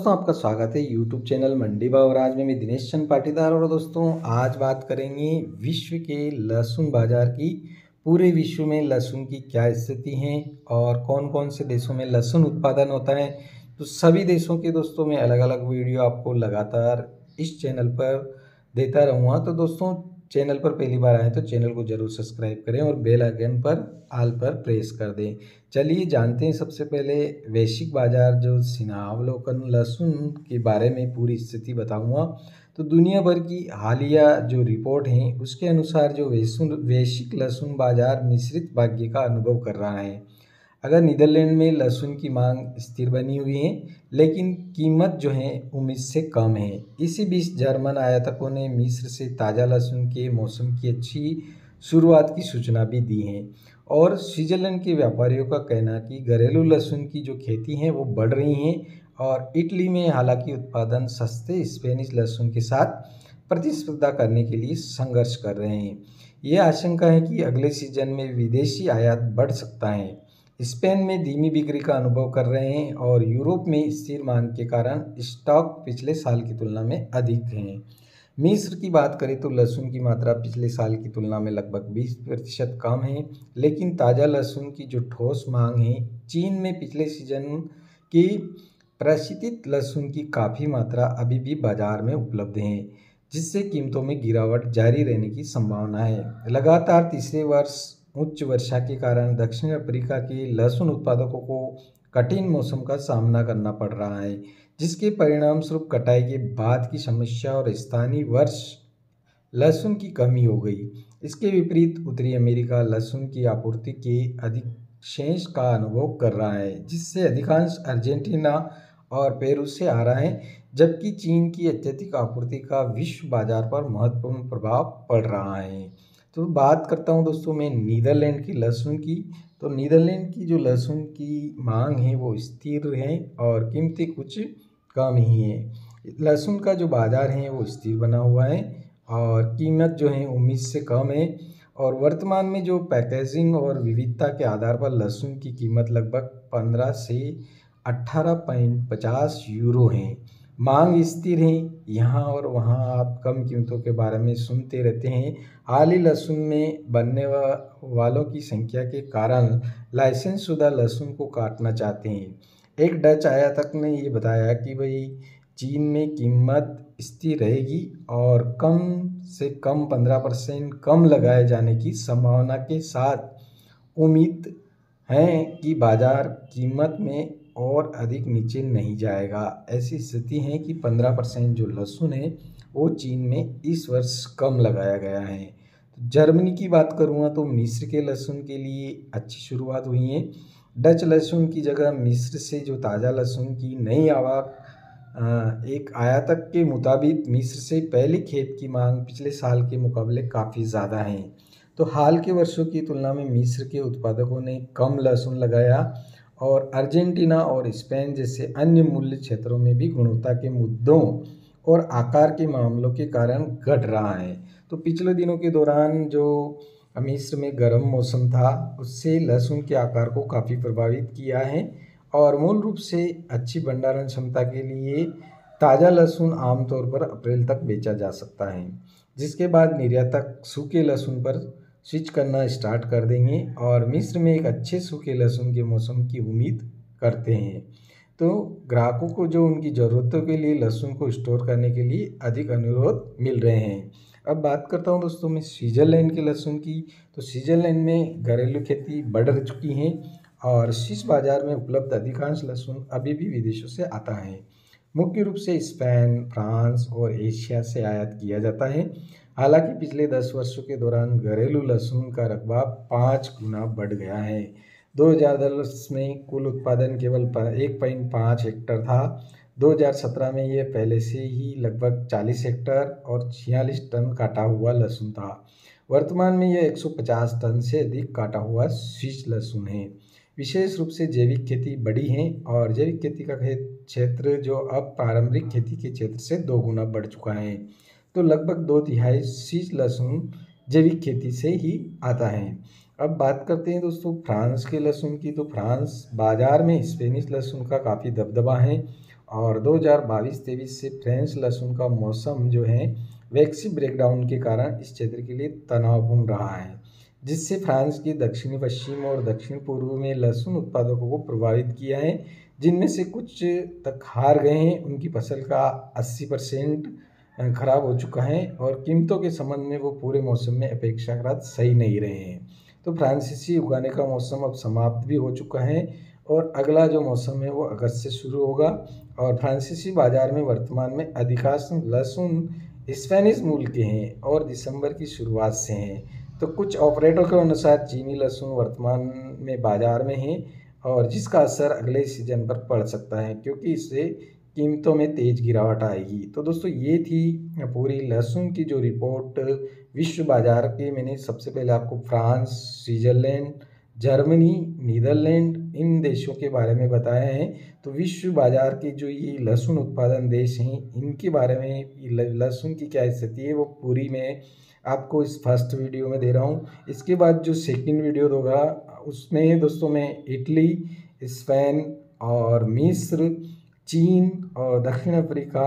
दोस्तों आपका स्वागत है यूट्यूब चैनल मंडी भाव। और आज मैं दिनेश चंद पाटीदार। और दोस्तों आज बात करेंगे विश्व के लहसुन बाजार की। पूरे विश्व में लहसुन की क्या स्थिति है और कौन कौन से देशों में लहसुन उत्पादन होता है, तो सभी देशों के दोस्तों मैं अलग अलग वीडियो आपको लगातार इस चैनल पर देता रहूँगा। तो दोस्तों चैनल पर पहली बार आए तो चैनल को जरूर सब्सक्राइब करें और बेल आइकन पर ऑल पर प्रेस कर दें। चलिए जानते हैं सबसे पहले वैश्विक बाजार जो सिनावलोकन लहसुन के बारे में पूरी स्थिति बताऊंगा। तो दुनिया भर की हालिया जो रिपोर्ट है उसके अनुसार जो वैश्विक लहसुन बाजार मिश्रित भाग्य का अनुभव कर रहा है। अगर नीदरलैंड में लहसुन की मांग स्थिर बनी हुई है, लेकिन कीमत जो है उम्मीद से कम है। इसी बीच जर्मन आयातकों ने मिस्र से ताज़ा लहसुन के मौसम की अच्छी शुरुआत की सूचना भी दी है। और स्विट्जरलैंड के व्यापारियों का कहना है कि घरेलू लहसुन की जो खेती है वो बढ़ रही है। और इटली में हालांकि उत्पादन सस्ते स्पेनिश लहसुन के साथ प्रतिस्पर्धा करने के लिए संघर्ष कर रहे हैं। ये आशंका है कि अगले सीजन में विदेशी आयात बढ़ सकता है। स्पेन में धीमी बिक्री का अनुभव कर रहे हैं और यूरोप में स्थिर मांग के कारण स्टॉक पिछले साल की तुलना में अधिक हैं। मिस्र की बात करें तो लहसुन की मात्रा पिछले साल की तुलना में लगभग 20% कम है, लेकिन ताज़ा लहसुन की जो ठोस मांग है, चीन में पिछले सीजन की प्रशीतित लहसुन की काफ़ी मात्रा अभी भी बाजार में उपलब्ध है, जिससे कीमतों में गिरावट जारी रहने की संभावना है। लगातार तीसरे वर्ष उच्च वर्षा के कारण दक्षिण अफ्रीका के लहसुन उत्पादकों को कठिन मौसम का सामना करना पड़ रहा है, जिसके परिणाम स्वरूप कटाई के बाद की समस्या और स्थानीय वर्ष लहसुन की कमी हो गई। इसके विपरीत उत्तरी अमेरिका लहसुन की आपूर्ति के अधिक शेष का अनुभव कर रहा है, जिससे अधिकांश अर्जेंटीना और पेरू से आ रहा है, जबकि चीन की अत्यधिक आपूर्ति का विश्व बाजार पर महत्वपूर्ण प्रभाव पड़ रहा है। तो बात करता हूँ दोस्तों मैं नीदरलैंड की लहसुन की। तो नीदरलैंड की जो लहसुन की मांग है वो स्थिर है और कीमतें कुछ कम ही है। लहसुन का जो बाजार है वो स्थिर बना हुआ है और कीमत जो है उम्मीद से कम है। और वर्तमान में जो पैकेजिंग और विविधता के आधार पर लहसुन की कीमत लगभग 15 से 18.50 यूरो है। मांग स्थिर है। यहाँ और वहाँ आप कम कीमतों के बारे में सुनते रहते हैं। हाल ही लहसुन में बनने वालों की संख्या के कारण लाइसेंस शुदा लहसुन को काटना चाहते हैं। एक डच आयातक ने ये बताया कि भाई चीन में कीमत स्थिर रहेगी और कम से कम 15% कम लगाए जाने की संभावना के साथ उम्मीद है कि बाजार कीमत में और अधिक नीचे नहीं जाएगा। ऐसी स्थिति है कि 15% जो लहसुन है वो चीन में इस वर्ष कम लगाया गया है। तो जर्मनी की बात करूँगा तो मिस्र के लहसुन के लिए अच्छी शुरुआत हुई है। डच लहसुन की जगह मिस्र से जो ताज़ा लहसुन की नई आवक एक आयातक के मुताबिक मिस्र से पहली खेप की मांग पिछले साल के मुकाबले काफ़ी ज़्यादा है। तो हाल के वर्षों की तुलना में मिस्र के उत्पादकों ने कम लहसुन लगाया और अर्जेंटीना और स्पेन जैसे अन्य मूल्य क्षेत्रों में भी गुणवत्ता के मुद्दों और आकार के मामलों के कारण घट रहा है। तो पिछले दिनों के दौरान जो मिस्र में गर्म मौसम था उससे लहसुन के आकार को काफ़ी प्रभावित किया है। और मूल रूप से अच्छी भंडारण क्षमता के लिए ताज़ा लहसुन आमतौर पर अप्रैल तक बेचा जा सकता है, जिसके बाद निर्यातक सूखे लहसुन पर स्विच करना स्टार्ट कर देंगे और मिस्र में एक अच्छे सूखे लहसुन के मौसम की उम्मीद करते हैं। तो ग्राहकों को जो उनकी ज़रूरतों के लिए लहसुन को स्टोर करने के लिए अधिक अनुरोध मिल रहे हैं। अब बात करता हूँ दोस्तों मैं स्विट्ज़रलैंड के लहसुन की। तो स्विट्ज़रलैंड में घरेलू खेती बढ़ चुकी है और स्विस बाजार में उपलब्ध अधिकांश लहसुन अभी भी विदेशों से आता है। मुख्य रूप से स्पेन, फ्रांस और एशिया से आयात किया जाता है। हालांकि पिछले 10 वर्षों के दौरान घरेलू लहसुन का रकबा 5 गुना बढ़ गया है। 2010 में कुल उत्पादन केवल 1.5 हेक्टर था। 2017 में यह पहले से ही लगभग 40 हेक्टर और 46 टन काटा हुआ लहसुन था। वर्तमान में यह 150 टन से अधिक काटा हुआ स्विस लहसुन है। विशेष रूप से जैविक खेती बढ़ी है और जैविक खेती का क्षेत्र जो अब पारंपरिक खेती के क्षेत्र से 2 गुना बढ़ चुका है। तो लगभग 2/3 स्विस लहसुन जैविक खेती से ही आता है। अब बात करते हैं दोस्तों फ्रांस के लहसुन की। तो फ्रांस बाजार में स्पेनिश लहसुन का काफ़ी दबदबा है और 2022-23 से फ्रेंच लहसुन का मौसम जो है वैक्सी ब्रेकडाउन के कारण इस क्षेत्र के लिए तनावपूर्ण रहा है, जिससे फ्रांस के दक्षिणी पश्चिम और दक्षिण पूर्व में लहसुन उत्पादकों को प्रभावित किया है, जिनमें से कुछ तक हार गए हैं। उनकी फसल का 80% खराब हो चुका है और कीमतों के संबंध में वो पूरे मौसम में अपेक्षाकृत सही नहीं रहे हैं। तो फ्रांसीसी उगाने का मौसम अब समाप्त भी हो चुका है और अगला जो मौसम है वो अगस्त से शुरू होगा। और फ्रांसीसी बाजार में वर्तमान में अधिकांश लहसुन स्पेनिश मूल के हैं और दिसंबर की शुरुआत से हैं। तो कुछ ऑपरेटर के अनुसार चीनी लहसुन वर्तमान में बाजार में है और जिसका असर अगले सीजन पर पड़ सकता है, क्योंकि इससे कीमतों में तेज गिरावट आएगी। तो दोस्तों ये थी पूरी लहसुन की जो रिपोर्ट विश्व बाजार के। मैंने सबसे पहले आपको फ्रांस, स्विट्ज़रलैंड, जर्मनी, नीदरलैंड इन देशों के बारे में बताया है। तो विश्व बाजार के जो ये लहसुन उत्पादन देश हैं इनके बारे में लहसुन की क्या स्थिति है वो पूरी मैं आपको इस फर्स्ट वीडियो में दे रहा हूँ। इसके बाद जो सेकंड वीडियो होगा उसमें दोस्तों मैं इटली, स्पेन और मिस्र, चीन और दक्षिण अफ्रीका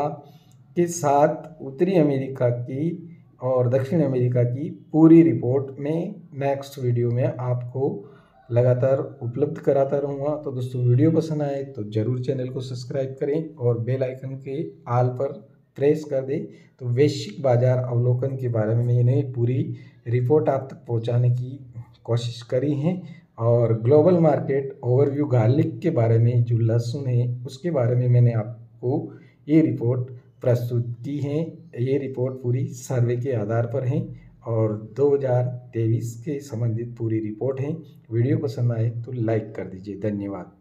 के साथ उत्तरी अमेरिका की और दक्षिण अमेरिका की पूरी रिपोर्ट में नेक्स्ट वीडियो में आपको लगातार उपलब्ध कराता रहूँगा। तो दोस्तों वीडियो पसंद आए तो ज़रूर चैनल को सब्सक्राइब करें और बेल आइकन के आल पर प्रेस कर दें। तो वैश्विक बाजार अवलोकन के बारे में मैंने पूरी रिपोर्ट आप तक पहुंचाने की कोशिश करी है और ग्लोबल मार्केट ओवरव्यू गार्लिक के बारे में जो लहसुन है उसके बारे में मैंने आपको ये रिपोर्ट प्रस्तुत की है। ये रिपोर्ट पूरी सर्वे के आधार पर है और 2023 के संबंधित पूरी रिपोर्ट है। वीडियो पसंद आए तो लाइक कर दीजिए। धन्यवाद।